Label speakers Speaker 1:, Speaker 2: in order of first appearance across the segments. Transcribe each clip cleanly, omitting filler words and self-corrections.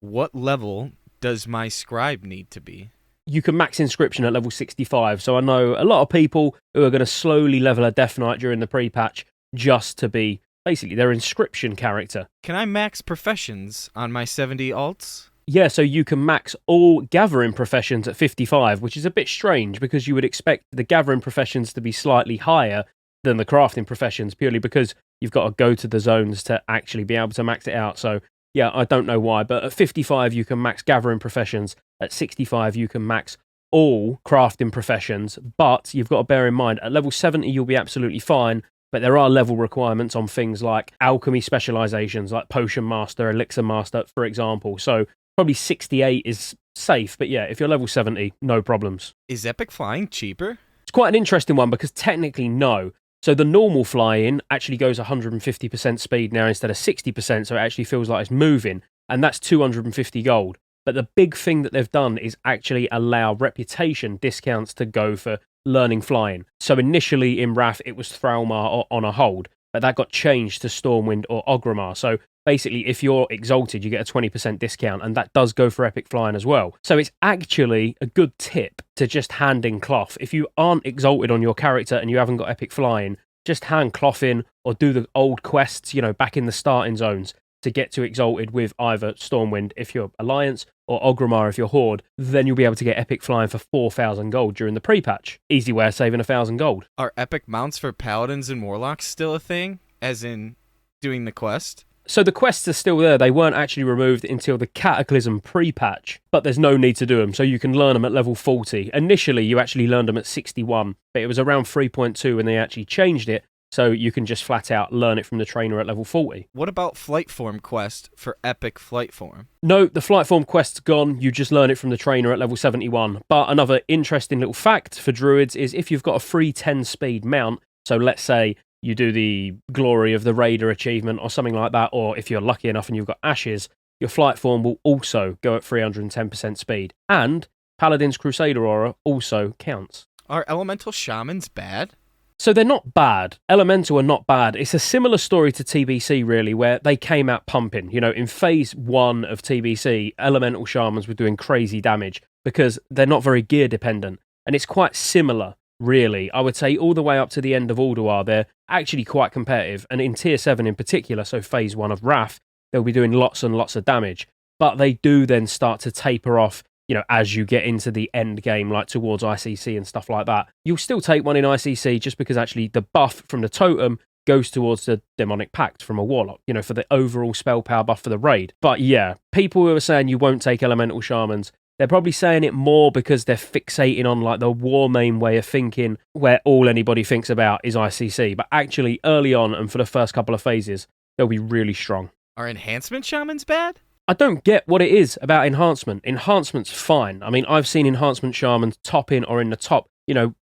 Speaker 1: What level does my scribe need to be?
Speaker 2: You can max inscription at level 65. So I know a lot of people who are going to slowly level a Death Knight during the pre-patch just to be basically their inscription character.
Speaker 1: Can I max professions on my 70 alts?
Speaker 2: Yeah, so you can max all gathering professions at 55, which is a bit strange because you would expect the gathering professions to be slightly higher than the crafting professions purely because you've got to go to the zones to actually be able to max it out. So yeah, I don't know why, but at 55 you can max gathering professions, at 65 you can max all crafting professions, but you've got to bear in mind at level 70 you'll be absolutely fine, but there are level requirements on things like alchemy specializations like potion master, elixir master, for example. So probably 68 is safe, but yeah, if you're level 70, no problems.
Speaker 1: Is epic flying cheaper?
Speaker 2: It's quite an interesting one because technically no. So the normal fly-in actually goes 150% speed now instead of 60%, so it actually feels like it's moving, and that's 250 gold. But the big thing that they've done is actually allow reputation discounts to go for learning flying. So initially in Wrath it was Thralmar or on a hold, but that got changed to Stormwind or Ogrimmar. So basically, if you're Exalted, you get a 20% discount, and that does go for Epic Flying as well. So it's actually a good tip to just hand in cloth. If you aren't Exalted on your character and you haven't got Epic Flying, just hand cloth in or do the old quests, back in the starting zones to get to Exalted with either Stormwind if you're Alliance or Ogrimmar if you're Horde. Then you'll be able to get Epic Flying for 4,000 gold during the pre-patch. Easy way of saving 1,000 gold.
Speaker 1: Are epic mounts for Paladins and Warlocks still a thing? As in doing the quest?
Speaker 2: So the quests are still there. They weren't actually removed until the Cataclysm pre-patch, but there's no need to do them, so you can learn them at level 40. Initially, you actually learned them at 61, but it was around 3.2 when they actually changed it, so you can just flat out learn it from the trainer at level 40.
Speaker 1: What about Flight Form quest for epic Flight Form?
Speaker 2: No, the Flight Form quest's gone. You just learn it from the trainer at level 71. But another interesting little fact for Druids is if you've got a free 10 speed mount, so let's say you do the Glory of the Raider achievement or something like that, or if you're lucky enough and you've got Ashes, your Flight Form will also go at 310% speed. And Paladin's Crusader Aura also counts.
Speaker 1: Are Elemental Shamans bad?
Speaker 2: So they're not bad. Elemental are not bad. It's a similar story to TBC, really, where they came out pumping. In phase 1 of TBC, Elemental Shamans were doing crazy damage because they're not very gear dependent. And it's quite similar, really. I would say all the way up to the end of Ulduar, they're actually quite competitive. And in Tier 7 in particular, so phase 1 of Wrath, they'll be doing lots and lots of damage. But they do then start to taper off as you get into the end game, like towards ICC and stuff like that. You'll still take one in ICC just because actually the buff from the totem goes towards the Demonic Pact from a Warlock, for the overall spell power buff for the raid. But yeah, people who are saying you won't take Elemental Shamans, they're probably saying it more because they're fixating on like the war main way of thinking where all anybody thinks about is ICC. But actually early on and for the first couple of phases, they'll be really strong.
Speaker 1: Are Enhancement Shamans bad?
Speaker 2: I don't get what it is about enhancement. Enhancement's fine. I mean, I've seen enhancement shamans top in or in the top,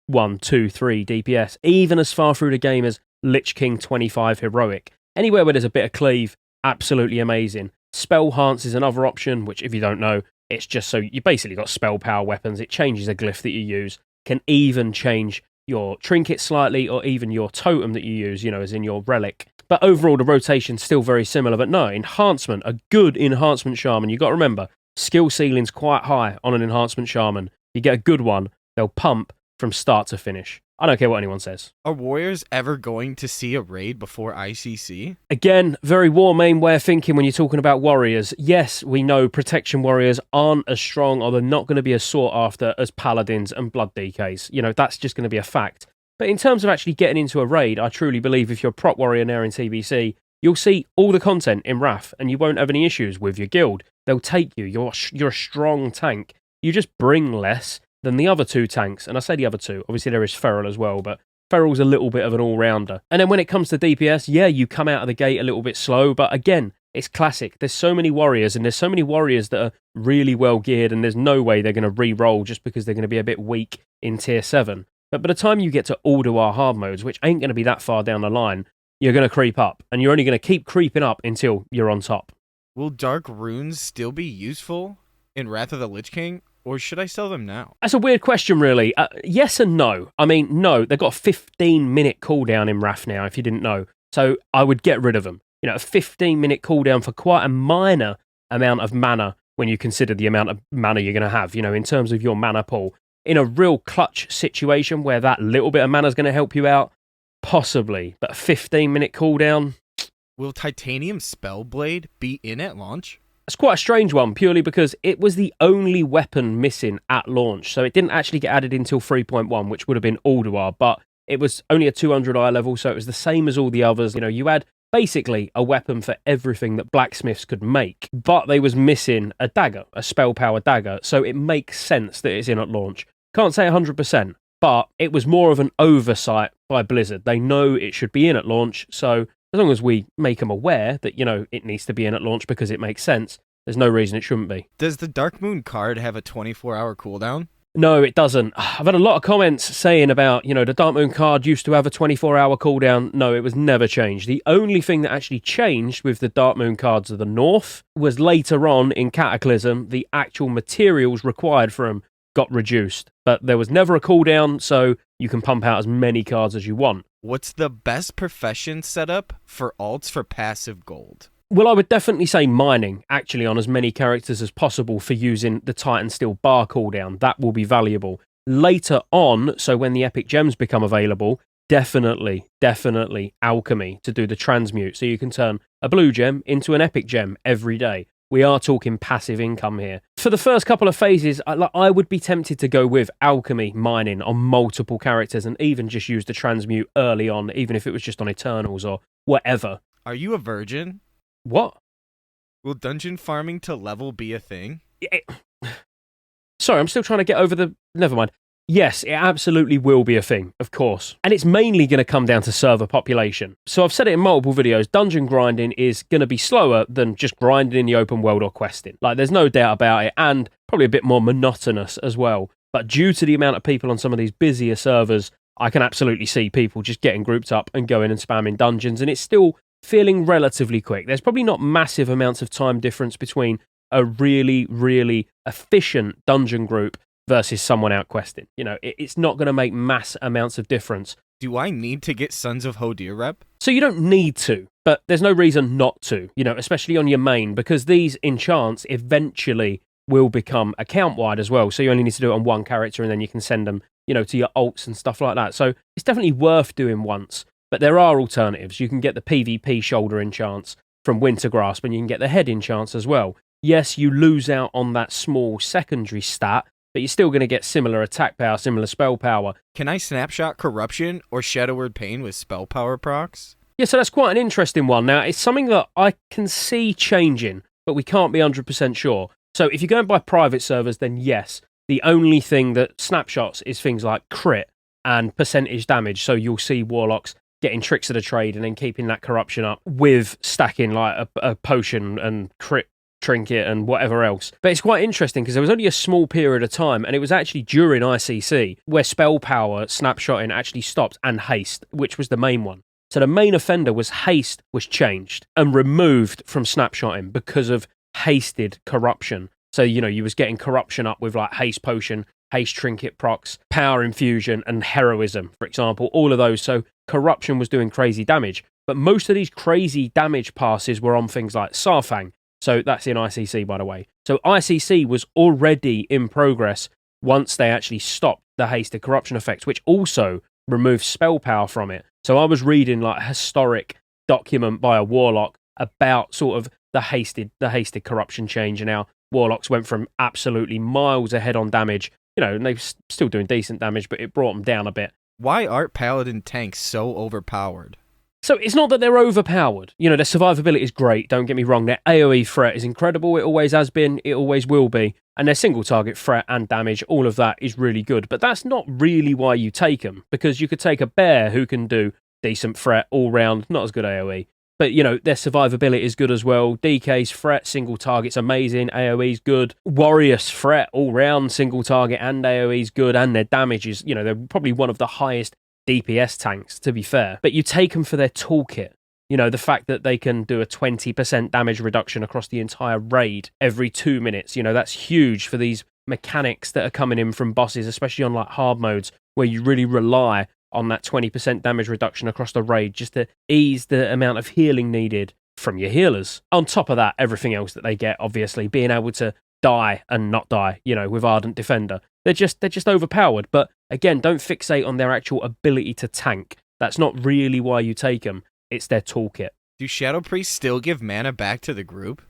Speaker 2: 1, 2, 3 DPS, even as far through the game as Lich King 25 Heroic. Anywhere where there's a bit of cleave, absolutely amazing. Spell Hance is another option, which if you don't know, it's just so you basically got spell power weapons. It changes a glyph that you use, can even change your trinket slightly or even your totem that you use, as in your relic. But overall, the rotation's still very similar. But no, enhancement, a good enhancement shaman. You've got to remember, skill ceiling's quite high on an enhancement shaman. You get a good one, they'll pump from start to finish. I don't care what anyone says.
Speaker 1: Are warriors ever going to see a raid before ICC?
Speaker 2: Again, very war main way of thinking when you're talking about warriors. Yes, we know protection warriors aren't as strong or they're not going to be as sought after as paladins and blood DKs. That's just going to be a fact. But in terms of actually getting into a raid, I truly believe if you're a prop warrior now in TBC, you'll see all the content in Wrath and you won't have any issues with your guild. They'll take you. You're a strong tank. You just bring less than the other two tanks. And I say the other two. Obviously, there is Feral as well, but Feral's a little bit of an all-rounder. And then when it comes to DPS, yeah, you come out of the gate a little bit slow, but again, it's classic. There's so many warriors, and there's so many warriors that are really well geared, and there's no way they're going to re-roll just because they're going to be a bit weak in Tier 7. But by the time you get to Ulduar hard modes, which ain't going to be that far down the line, you're going to creep up, and you're only going to keep creeping up until you're on top.
Speaker 1: Will Dark Runes still be useful in Wrath of the Lich King, or should I sell them now?
Speaker 2: That's a weird question, really. Yes and no. I mean, no, they've got a 15-minute cooldown in Wrath now, if you didn't know. So I would get rid of them. A 15-minute cooldown for quite a minor amount of mana when you consider the amount of mana you're going to have, in terms of your mana pool. In a real clutch situation where that little bit of mana is going to help you out, possibly, but a 15-minute cooldown.
Speaker 1: Will Titanium Spellblade be in at launch?
Speaker 2: It's quite a strange one, purely because it was the only weapon missing at launch, so it didn't actually get added until 3.1, which would have been Ulduar, but it was only a 200 eye level, so it was the same as all the others. You had basically a weapon for everything that blacksmiths could make, but they was missing a dagger, a spell-powered dagger, so it makes sense that it's in at launch. Can't say 100%, but it was more of an oversight by Blizzard. They know it should be in at launch, so as long as we make them aware that, it needs to be in at launch because it makes sense, there's no reason it shouldn't be.
Speaker 1: Does the Dark Moon card have a 24-hour cooldown?
Speaker 2: No, it doesn't. I've had a lot of comments saying about, the Dark Moon card used to have a 24-hour cooldown. No, it was never changed. The only thing that actually changed with the Dark Moon cards of the North was later on in Cataclysm, the actual materials required for them got reduced. But there was never a cooldown, so you can pump out as many cards as you want.
Speaker 1: What's the best profession setup for alts for passive gold?
Speaker 2: Well, I would definitely say mining, actually, on as many characters as possible for using the Titan Steel bar cooldown. That will be valuable. Later on, so when the epic gems become available, definitely alchemy to do the transmute. So you can turn a blue gem into an epic gem every day. We are talking passive income here. For the first couple of phases, I would be tempted to go with alchemy mining on multiple characters and even just use the transmute early on, even if it was just on Eternals or whatever.
Speaker 1: Are you a virgin?
Speaker 2: What?
Speaker 1: Will dungeon farming to level be a thing?
Speaker 2: Sorry, I'm still trying to get over the... Never mind. Yes, it absolutely will be a thing, of course. And it's mainly going to come down to server population. So I've said it in multiple videos, dungeon grinding is going to be slower than just grinding in the open world or questing. There's no doubt about it, and probably a bit more monotonous as well. But due to the amount of people on some of these busier servers, I can absolutely see people just getting grouped up and going and spamming dungeons, and it's still feeling relatively quick. There's probably not massive amounts of time difference between a really efficient dungeon group versus someone out questing. It's not going to make mass amounts of difference.
Speaker 1: Do I need to get Sons of Hodir rep?
Speaker 2: So you don't need to, but there's no reason not to, especially on your main, because these enchants eventually will become account-wide as well. So you only need to do it on one character and then you can send them, to your alts and stuff like that. So it's definitely worth doing once. But there are alternatives. You can get the PvP shoulder enchants from Wintergrasp, and you can get the head enchants as well. Yes, you lose out on that small secondary stat, but you're still going to get similar attack power, similar spell power.
Speaker 1: Can I snapshot Corruption or Shadow Word Pain with spell power procs?
Speaker 2: Yeah, so that's quite an interesting one. Now, it's something that I can see changing, but we can't be 100% sure. So if you're going by private servers, then yes. The only thing that snapshots is things like crit and percentage damage. So you'll see Warlocks getting tricks of the trade and then keeping that corruption up with stacking like a potion and crit trinket and whatever else. But it's quite interesting because there was only a small period of time, and it was actually during ICC where spell power snapshotting actually stopped, and haste, which was the main one. So the main offender was haste was changed and removed from snapshotting because of hasted corruption. So, you was getting corruption up with like haste potion, haste trinket procs, power infusion, and heroism, for example, all of those. So corruption was doing crazy damage. But most of these crazy damage passes were on things like Sarfang. So that's in ICC, by the way. So ICC was already in progress once they actually stopped the hasted corruption effects, which also removed spell power from it. So I was reading like a historic document by a warlock about sort of the hasted corruption change, and how warlocks went from absolutely miles ahead on damage, and they're still doing decent damage, but it brought them down a bit.
Speaker 1: Why aren't Paladin tanks so overpowered?
Speaker 2: So it's not that they're overpowered. Their survivability is great, don't get me wrong. Their AoE threat is incredible. It always has been. It always will be. And their single target threat and damage, all of that is really good. But that's not really why you take them, because you could take a bear who can do decent threat all round, not as good AoE. But, their survivability is good as well. DK's threat, single target's amazing. AoE's good. Warrior's threat, all round, single target and AoE's good. And their damage is, they're probably one of the highest DPS tanks, to be fair. But you take them for their toolkit. The fact that they can do a 20% damage reduction across the entire raid every 2 minutes. That's huge for these mechanics that are coming in from bosses, especially on like hard modes, where you really rely on that 20% damage reduction across the raid just to ease the amount of healing needed from your healers. On top of that, everything else that they get, obviously, being able to die and not die, with Ardent Defender. They're just overpowered. But again, don't fixate on their actual ability to tank. That's not really why you take them. It's their toolkit.
Speaker 1: Do Shadow Priests still give mana back to the group?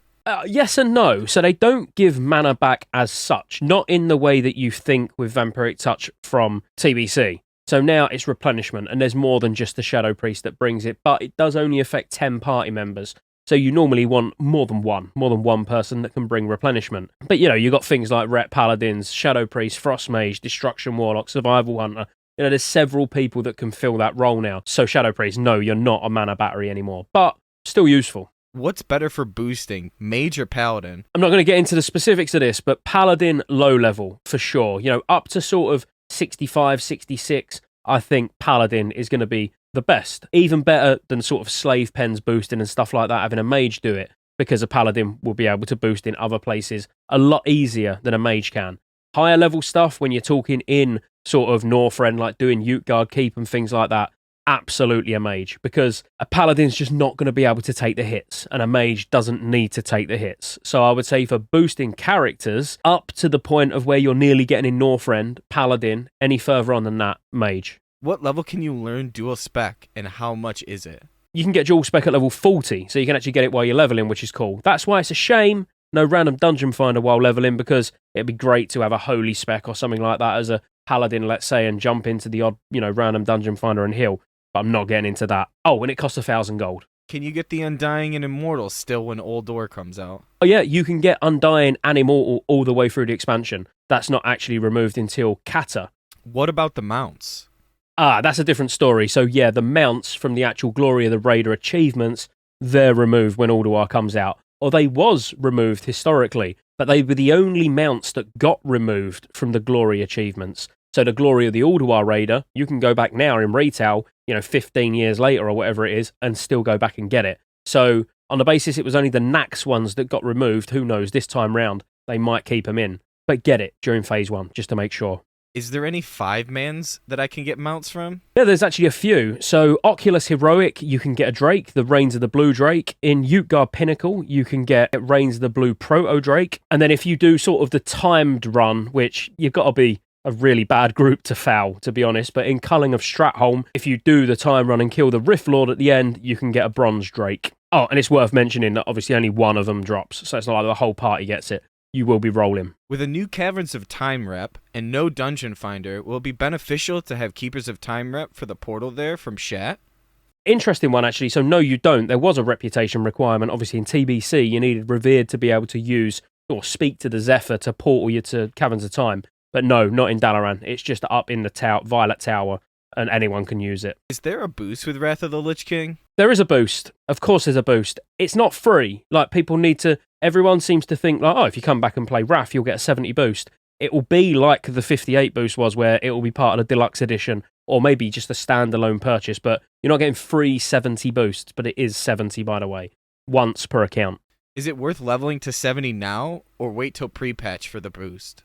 Speaker 2: Yes and no. So they don't give mana back as such, not in the way that you think with Vampiric Touch from TBC. So now it's replenishment, and there's more than just the Shadow Priest that brings it, but it does only affect 10 party members. So you normally want more than one person that can bring replenishment. But you got things like Ret Paladins, Shadow Priest, Frost Mage, Destruction Warlock, Survival Hunter. There's several people that can fill that role now. So Shadow Priest, no, you're not a mana battery anymore, but still useful.
Speaker 1: What's better for boosting, Mage or Paladin?
Speaker 2: I'm not going to get into the specifics of this, but Paladin low level for sure. Up to sort of 65, 66, I think Paladin is going to be the best. Even better than sort of Slave Pens boosting and stuff like that, having a Mage do it, because a Paladin will be able to boost in other places a lot easier than a Mage can. Higher level stuff, when you're talking in sort of Northrend, like doing Utgard Keep and things like that, absolutely a Mage, because a Paladin's just not going to be able to take the hits, and a Mage doesn't need to take the hits. So I would say for boosting characters, up to the point of where you're nearly getting in Northrend, Paladin. Any further on than that, Mage.
Speaker 1: What level can you learn dual spec, and how much is it?
Speaker 2: You can get dual spec at level 40, so you can actually get it while you're leveling, which is cool. That's why it's a shame no random dungeon finder while leveling, because it'd be great to have a holy spec or something like that as a Paladin, let's say, and jump into the odd, random dungeon finder and heal. But I'm not getting into that. Oh, and it costs 1,000 gold.
Speaker 1: Can you get the Undying and Immortal still when Old Door comes out?
Speaker 2: Oh yeah, you can get Undying and Immortal all the way through the expansion. That's not actually removed until Kata.
Speaker 1: What about the mounts?
Speaker 2: That's a different story. So yeah, the mounts from the actual Glory of the Raider achievements, they're removed when Ulduar comes out. Or they was removed historically, but they were the only mounts that got removed from the Glory achievements. So the Glory of the Ulduar Raider, you can go back now in retail, 15 years later or whatever it is, and still go back and get it. So on the basis it was only the Nax ones that got removed, who knows, this time round, they might keep them in. But get it during Phase 1, just to make sure.
Speaker 1: Is there any 5-mans that I can get mounts from?
Speaker 2: Yeah, there's actually a few. So Oculus Heroic, you can get a Drake, the Reigns of the Blue Drake. In Utgard Pinnacle, you can get Reigns of the Blue Proto Drake. And then if you do sort of the timed run, which you've got to be a really bad group to foul, to be honest, but in Culling of Stratholme, if you do the time run and kill the Rift Lord at the end, you can get a Bronze Drake. Oh, and it's worth mentioning that obviously only one of them drops, so it's not like the whole party gets it. You will be rolling.
Speaker 1: With a new Caverns of Time rep and no Dungeon Finder, will it be beneficial to have Keepers of Time rep for the portal there from Shat?
Speaker 2: Interesting one, actually. So no, you don't. There was a reputation requirement. Obviously, in TBC, you needed Revered to be able to use or speak to the Zephyr to portal you to Caverns of Time. But no, not in Dalaran. It's just up in the Violet Tower, and anyone can use it.
Speaker 1: Is there a boost with Wrath of the Lich King?
Speaker 2: There is a boost. Of course there's a boost. It's not free. Like, people need to... Everyone seems to think, like, oh, if you come back and play Wrath, you'll get a 70 boost. It will be like the 58 boost was, where it will be part of the deluxe edition, or maybe just a standalone purchase, but you're not getting free 70 boosts, but it is 70, by the way, once per account.
Speaker 1: Is it worth leveling to 70 now, or wait till pre-patch for the boost?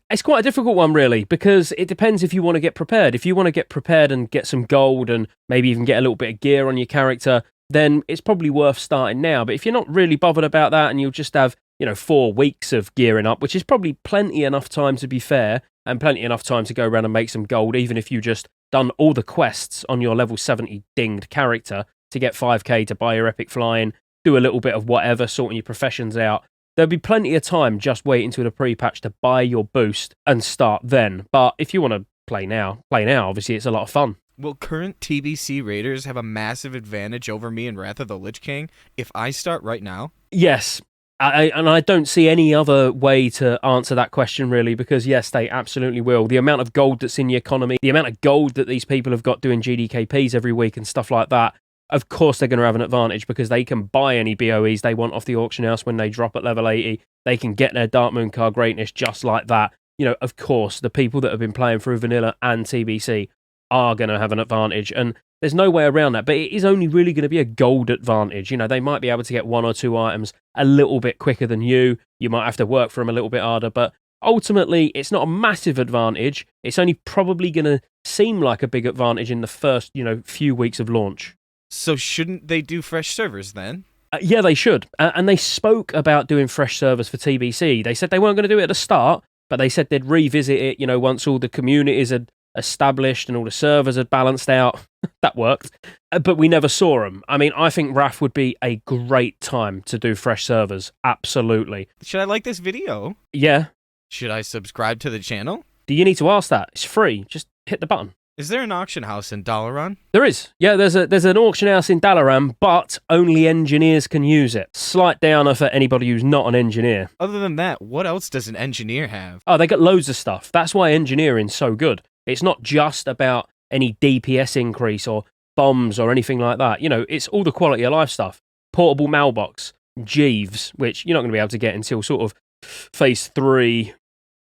Speaker 2: It's quite a difficult one, really, because it depends if you want to get prepared. If you want to get prepared and get some gold and maybe even get a little bit of gear on your character, then it's probably worth starting now. But if you're not really bothered about that and you'll just have, 4 weeks of gearing up, which is probably plenty enough time to be fair, and plenty enough time to go around and make some gold, even if you just done all the quests on your level 70 dinged character to get 5k to buy your epic flying, do a little bit of whatever, sorting your professions out. There'll be plenty of time just waiting until the pre-patch to buy your boost and start then. But if you want to play now. Obviously, it's a lot of fun.
Speaker 1: Will current TBC Raiders have a massive advantage over me in Wrath of the Lich King if I start right now?
Speaker 2: Yes. I don't see any other way to answer that question, really, because yes, they absolutely will. The amount of gold that's in the economy, the amount of gold that these people have got doing GDKPs every week and stuff like that, of course they're going to have an advantage because they can buy any BOEs they want off the auction house when they drop at level 80. They can get their Darkmoon card greatness just like that. Of course, the people that have been playing through Vanilla and TBC are going to have an advantage, and there's no way around that. But it is only really going to be a gold advantage. They might be able to get 1 or 2 items a little bit quicker than you. You might have to work for them a little bit harder, but ultimately, it's not a massive advantage. It's only probably going to seem like a big advantage in the first, few weeks of launch.
Speaker 1: So shouldn't they do fresh servers then?
Speaker 2: Yeah, they should. And they spoke about doing fresh servers for TBC. They said they weren't going to do it at the start, but they said they'd revisit it, once all the communities had established and all the servers had balanced out. That worked. But we never saw them. I mean, I think RAF would be a great time to do fresh servers. Absolutely.
Speaker 1: Should I like this video?
Speaker 2: Yeah.
Speaker 1: Should I subscribe to the channel?
Speaker 2: Do you need to ask that? It's free. Just hit the button.
Speaker 1: Is there an auction house in Dalaran?
Speaker 2: There is. Yeah, there's an auction house in Dalaran, but only engineers can use it. Slight downer for anybody who's not an engineer.
Speaker 1: Other than that, what else does an engineer have?
Speaker 2: Oh, they got loads of stuff. That's why engineering's so good. It's not just about any DPS increase or bombs or anything like that. It's all the quality of life stuff. Portable mailbox, Jeeves, which you're not going to be able to get until sort of phase 3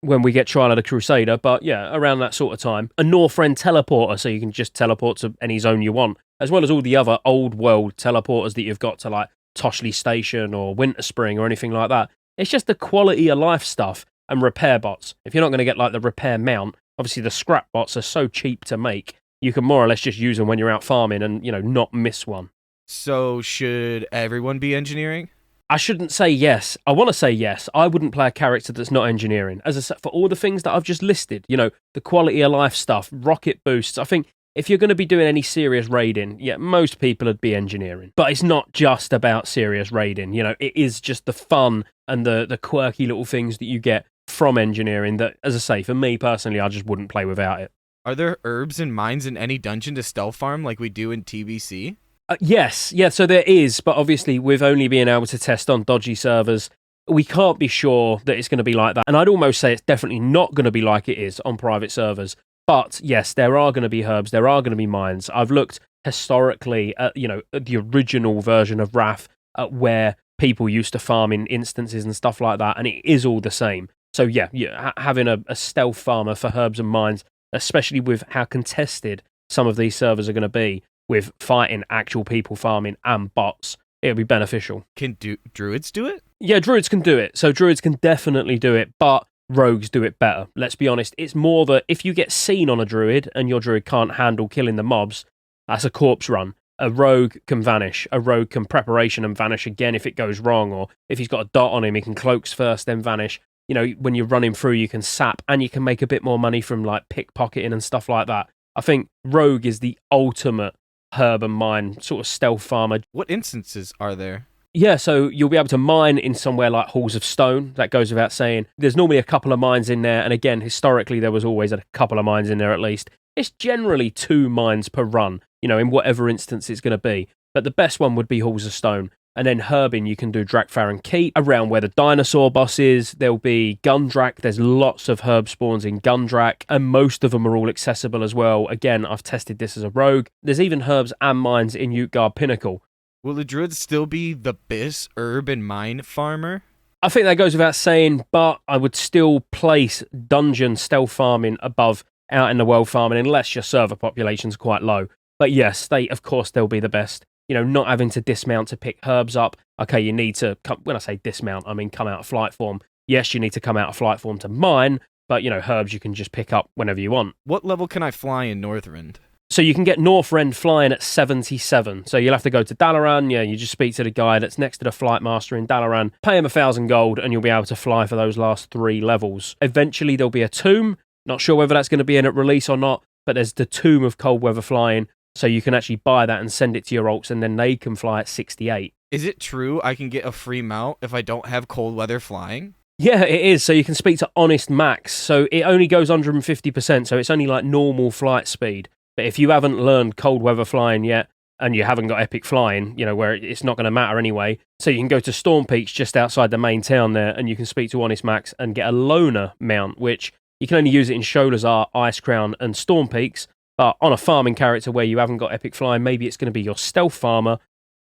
Speaker 2: when we get Trial of the Crusader, but yeah, around that sort of time. A Northrend teleporter, so you can just teleport to any zone you want, as well as all the other old world teleporters that you've got to like Toshley Station or Winter Spring or anything like that. It's just the quality of life stuff and repair bots. If you're not going to get like the repair mount, obviously the scrap bots are so cheap to make, you can more or less just use them when you're out farming and, not miss one.
Speaker 1: So should everyone be engineering?
Speaker 2: I shouldn't say yes. I want to say yes. I wouldn't play a character that's not engineering. As I said, for all the things that I've just listed, the quality of life stuff, rocket boosts, I think if you're going to be doing any serious raiding, yeah, most people would be engineering. But it's not just about serious raiding. It is just the fun and the quirky little things that you get from engineering that, as I say, for me personally, I just wouldn't play without it.
Speaker 1: Are there herbs and mines in any dungeon to stealth farm like we do in TBC?
Speaker 2: Yes, so there is, but obviously with only being able to test on dodgy servers, we can't be sure that it's going to be like that. And I'd almost say it's definitely not going to be like it is on private servers. But yes, there are going to be herbs, there are going to be mines. I've looked historically at, at the original version of RAF, where people used to farm in instances and stuff like that, and it is all the same. So yeah, having a stealth farmer for herbs and mines, especially with how contested some of these servers are going to be, with fighting actual people farming and bots, it'll be beneficial.
Speaker 1: Can druids do it?
Speaker 2: Yeah, druids can do it. So druids can definitely do it, but rogues do it better. Let's be honest. It's more that if you get seen on a druid and your druid can't handle killing the mobs, that's a corpse run. A rogue can vanish. A rogue can preparation and vanish again if it goes wrong, or if he's got a dot on him, he can cloaks first, then vanish. When you're running through, you can sap, and you can make a bit more money from like pickpocketing and stuff like that. I think rogue is the ultimate herb and mine sort of stealth farmer.
Speaker 1: What instances are there?
Speaker 2: Yeah, so you'll be able to mine in somewhere like Halls of Stone. That goes without saying. There's normally a couple of mines in there, and again, historically, there was always a couple of mines in there at least. It's generally 2 mines per run, in whatever instance it's going to be. But the best one would be Halls of Stone. And then herbing, you can do Drakfaran Keep, around where the dinosaur boss is. There'll be Gundrak. There's lots of herb spawns in Gundrak, and most of them are all accessible as well. Again, I've tested this as a rogue. There's even herbs and mines in Utgard Pinnacle.
Speaker 1: Will the druid still be the best herb and mine farmer?
Speaker 2: I think that goes without saying, but I would still place dungeon stealth farming above out in the world farming, unless your server population's quite low. But yes, they'll be the best. Not having to dismount to pick herbs up. Okay, you need to, when I say dismount, I mean come out of flight form. Yes, you need to come out of flight form to mine, but, herbs you can just pick up whenever you want.
Speaker 1: What level can I fly in Northrend?
Speaker 2: So you can get Northrend flying at 77. So you'll have to go to Dalaran. Yeah, you just speak to the guy that's next to the flight master in Dalaran, pay him 1,000 gold, and you'll be able to fly for those last 3 levels. Eventually, there'll be a tomb. Not sure whether that's going to be in at release or not, but there's the Tomb of Cold Weather Flying. So you can actually buy that and send it to your alts, and then they can fly at 68.
Speaker 1: Is it true I can get a free mount if I don't have cold weather flying?
Speaker 2: Yeah, it is. So you can speak to Honest Max. So it only goes 150%, so it's only like normal flight speed. But if you haven't learned cold weather flying yet, and you haven't got epic flying, where it's not going to matter anyway, so you can go to Storm Peaks just outside the main town there, and you can speak to Honest Max and get a loner mount, which you can only use it in Sholazar, Ice Crown, and Storm Peaks. But on a farming character where you haven't got epic flying, maybe it's going to be your stealth farmer.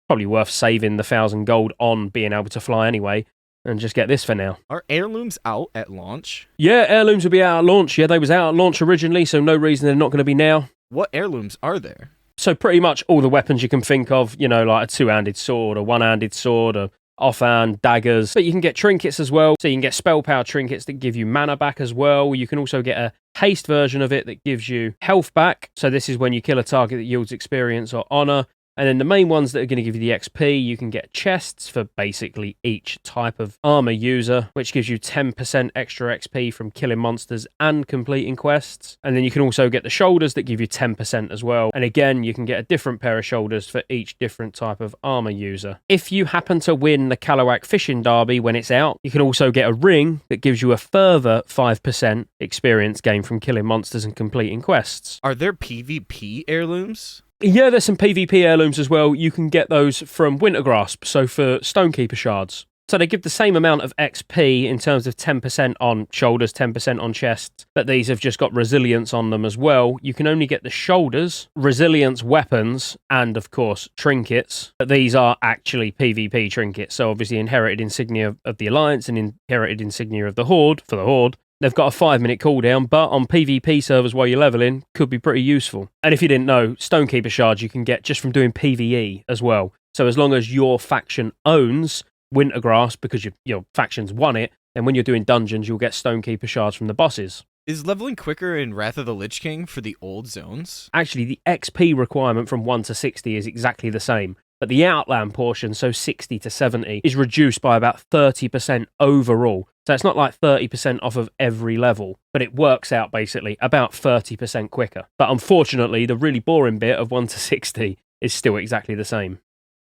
Speaker 2: Probably worth saving the 1,000 gold on being able to fly anyway, and just get this for now.
Speaker 1: Are heirlooms out at launch?
Speaker 2: Yeah, heirlooms will be out at launch. Yeah, they was out at launch originally, so no reason they're not going to be now.
Speaker 1: What heirlooms are there?
Speaker 2: So pretty much all the weapons you can think of, like a 2-handed sword, a 1-handed sword, a offhand daggers. But you can get trinkets as well. So you can get spell power trinkets that give you mana back as well. You can also get a haste version of it that gives you health back. So this is when you kill a target that yields experience or honor. And then the main ones that are going to give you the XP, you can get chests for basically each type of armor user, which gives you 10% extra XP from killing monsters and completing quests. And then you can also get the shoulders that give you 10% as well. And again, you can get a different pair of shoulders for each different type of armor user. If you happen to win the Kalawak Fishing Derby when it's out, you can also get a ring that gives you a further 5% experience gain from killing monsters and completing quests.
Speaker 1: Are there PvP heirlooms?
Speaker 2: Yeah, there's some PvP heirlooms as well. You can get those from Wintergrasp, so for Stonekeeper shards. So they give the same amount of XP in terms of 10% on shoulders, 10% on chests, but these have just got resilience on them as well. You can only get the shoulders, resilience weapons, and of course trinkets. But these are actually PvP trinkets, so obviously inherited insignia of the Alliance and inherited insignia of the Horde, for the Horde. They've got a 5-minute cooldown, but on PvP servers while you're leveling, could be pretty useful. And if you didn't know, Stonekeeper shards you can get just from doing PvE as well. So as long as your faction owns Wintergrasp, because your faction's won it, then when you're doing dungeons, you'll get Stonekeeper shards from the bosses.
Speaker 1: Is leveling quicker in Wrath of the Lich King for the old zones?
Speaker 2: Actually, the XP requirement from 1 to 60 is exactly the same. But the Outland portion, so 60 to 70, is reduced by about 30% overall. So it's not like 30% off of every level, but it works out basically about 30% quicker. But unfortunately, the really boring bit of 1 to 60 is still exactly the same.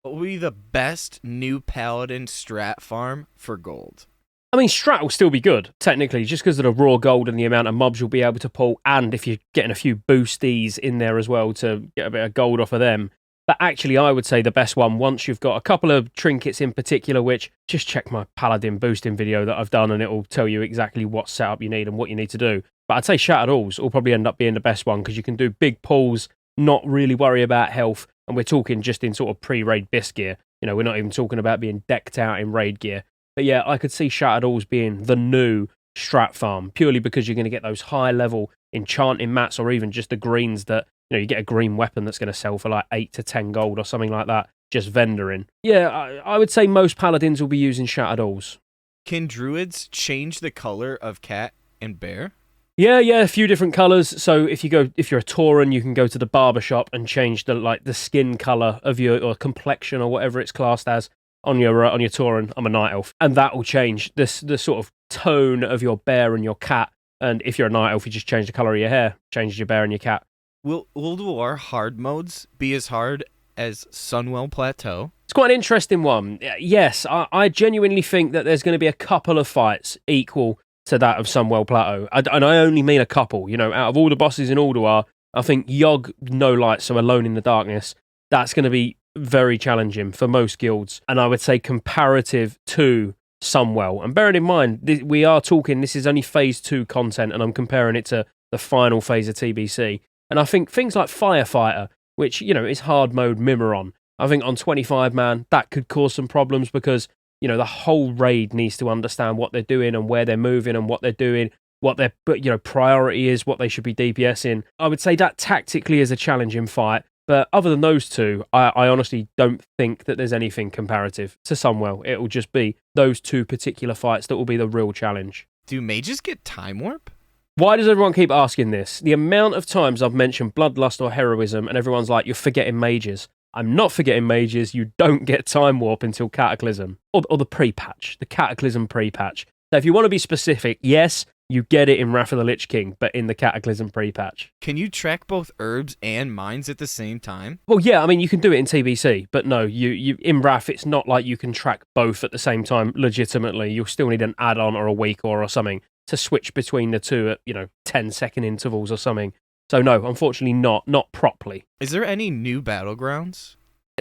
Speaker 1: What will be the best new Paladin strat farm for gold?
Speaker 2: I mean, strat will still be good, technically, just because of the raw gold and the amount of mobs you'll be able to pull, and if you're getting a few boosties in there as well to get a bit of gold off of them. But actually, I would say the best one, once you've got a couple of trinkets in particular, which just check my Paladin boosting video that I've done and it will tell you exactly what setup you need and what you need to do. But I'd say Shattered Halls will probably end up being the best one because you can do big pulls, not really worry about health, and we're talking just in sort of pre-raid BIS gear. You know, we're not even talking about being decked out in raid gear. But yeah, I could see Shattered Halls being the new strat farm, purely because you're going to get those high-level enchanting mats or even just the greens that, you know, you get a green weapon that's going to sell for like 8 to 10 gold or something like that, just vendoring. Yeah, I would say most paladins will be using Shattered Halls.
Speaker 1: Can druids change the color of cat and bear?
Speaker 2: Yeah, a few different colours. So if you're a Tauren, you can go to the barber shop and change the skin colour of your or complexion or whatever it's classed as on your Tauren. I'm a night elf, and that will change the sort of tone of your bear and your cat. And if you're a night elf, you just change the colour of your hair, changes your bear and your cat.
Speaker 1: Will World War hard modes be as hard as Sunwell Plateau?
Speaker 2: It's quite an interesting one. Yes, I genuinely think that there's going to be a couple of fights equal to that of Sunwell Plateau. And I only mean a couple. You know, out of all the bosses in Ulduar, I think Yogg, No Light, so Alone in the Darkness, that's going to be very challenging for most guilds. And I would say comparative to Sunwell. And bearing in mind, we are talking, this is only Phase 2 content, and I'm comparing it to the final phase of TBC. And I think things like Firefighter, which, you know, is hard mode Mimiron, I think on 25-man, that could cause some problems because, you know, the whole raid needs to understand what they're doing and where they're moving and what they're doing, what their, you know, priority is, what they should be DPSing. I would say that tactically is a challenging fight. But other than those two, I honestly don't think that there's anything comparative to Sunwell. It will just be those two particular fights that will be the real challenge.
Speaker 1: Do mages get time warp?
Speaker 2: Why does everyone keep asking this? The amount of times I've mentioned Bloodlust or Heroism and everyone's like, you're forgetting mages. I'm not forgetting mages. You don't get time warp until Cataclysm. Or the pre-patch, the Cataclysm pre-patch. So if you want to be specific, yes, you get it in Wrath of the Lich King, but in the Cataclysm pre-patch.
Speaker 1: Can you track both herbs and mines at the same time?
Speaker 2: Well, yeah, I mean, you can do it in TBC, but no, you in Wrath, it's not like you can track both at the same time legitimately. You'll still need an add-on or a week or something to switch between the two at, 10-second intervals or something. So no, unfortunately not properly.
Speaker 1: Is there any new battlegrounds?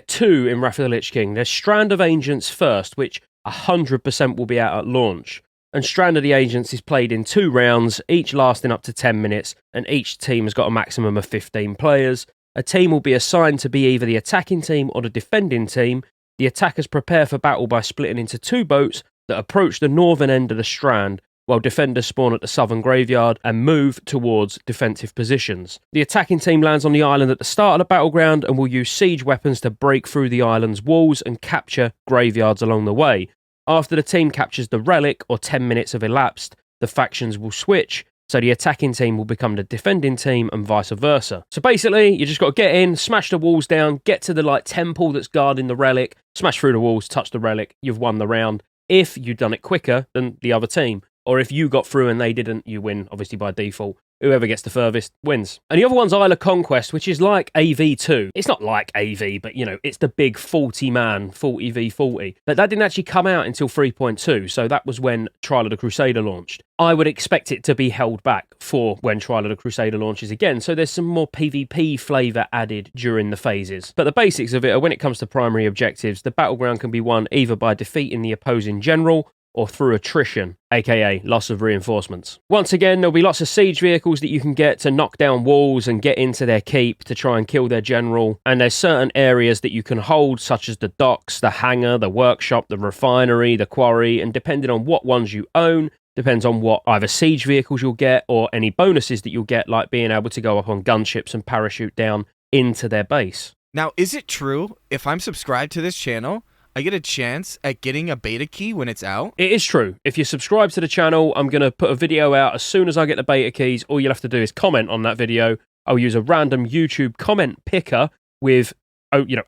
Speaker 2: 2 in Wrath of the Lich King. There's Strand of Ancients first, which 100% will be out at launch. And Strand of the Ancients is played in 2 rounds, each lasting up to 10 minutes, and each team has got a maximum of 15 players. A team will be assigned to be either the attacking team or the defending team. The attackers prepare for battle by splitting into 2 boats that approach the northern end of the Strand, while defenders spawn at the southern graveyard and move towards defensive positions. The attacking team lands on the island at the start of the battleground and will use siege weapons to break through the island's walls and capture graveyards along the way. After the team captures the relic, or 10 minutes have elapsed, the factions will switch, So the attacking team will become the defending team and vice versa. So basically, you just got to get in, smash the walls down, get to the temple that's guarding the relic, smash through the walls, touch the relic, you've won the round. If you've done it quicker than the other team, or if you got through and they didn't, you win, obviously by default. Whoever gets the furthest wins. And the other one's Isle of Conquest, which is like AV2. It's not like AV, but it's the big 40-man, 40v40. But that didn't actually come out until 3.2, so that was when Trial of the Crusader launched. I would expect it to be held back for when Trial of the Crusader launches again, so there's some more PvP flavour added during the phases. But the basics of it are when it comes to primary objectives, the battleground can be won either by defeating the opposing general or through attrition, aka loss of reinforcements. Once again, there'll be lots of siege vehicles that you can get to knock down walls and get into their keep to try and kill their general, and there's certain areas that you can hold, such as the docks, the hangar, the workshop, the refinery, the quarry, and depending on what ones you own, depends on what either siege vehicles you'll get or any bonuses that you'll get, like being able to go up on gunships and parachute down into their base.
Speaker 1: Now, is it true, if I'm subscribed to this channel, I get a chance at getting a beta key when it's out?
Speaker 2: It is true. If you subscribe to the channel, I'm going to put a video out as soon as I get the beta keys. All you'll have to do is comment on that video. I'll use a random YouTube comment picker with,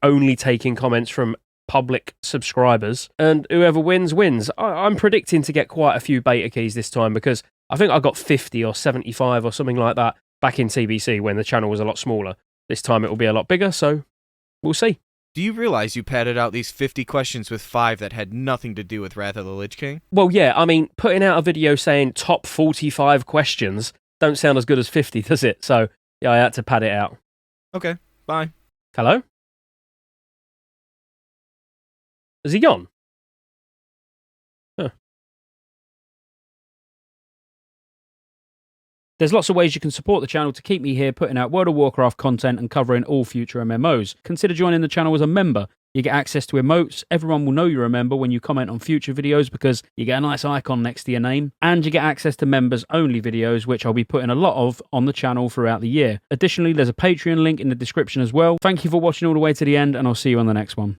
Speaker 2: only taking comments from public subscribers. And whoever wins, wins. I'm predicting to get quite a few beta keys this time because I think I got 50 or 75 or something like that back in TBC when the channel was a lot smaller. This time it will be a lot bigger, so we'll see.
Speaker 1: Do you realize you padded out these 50 questions with 5 that had nothing to do with Wrath of the Lich King?
Speaker 2: Well, yeah, I mean, putting out a video saying top 45 questions don't sound as good as 50, does it? So, yeah, I had to pad it out.
Speaker 1: Okay, bye.
Speaker 2: Hello? Is he gone? Huh. There's lots of ways you can support the channel to keep me here putting out World of Warcraft content and covering all future MMOs. Consider joining the channel as a member. You get access to emotes, everyone will know you're a member when you comment on future videos because you get a nice icon next to your name, and you get access to members-only videos, which I'll be putting a lot of on the channel throughout the year. Additionally, there's a Patreon link in the description as well. Thank you for watching all the way to the end, and I'll see you on the next one.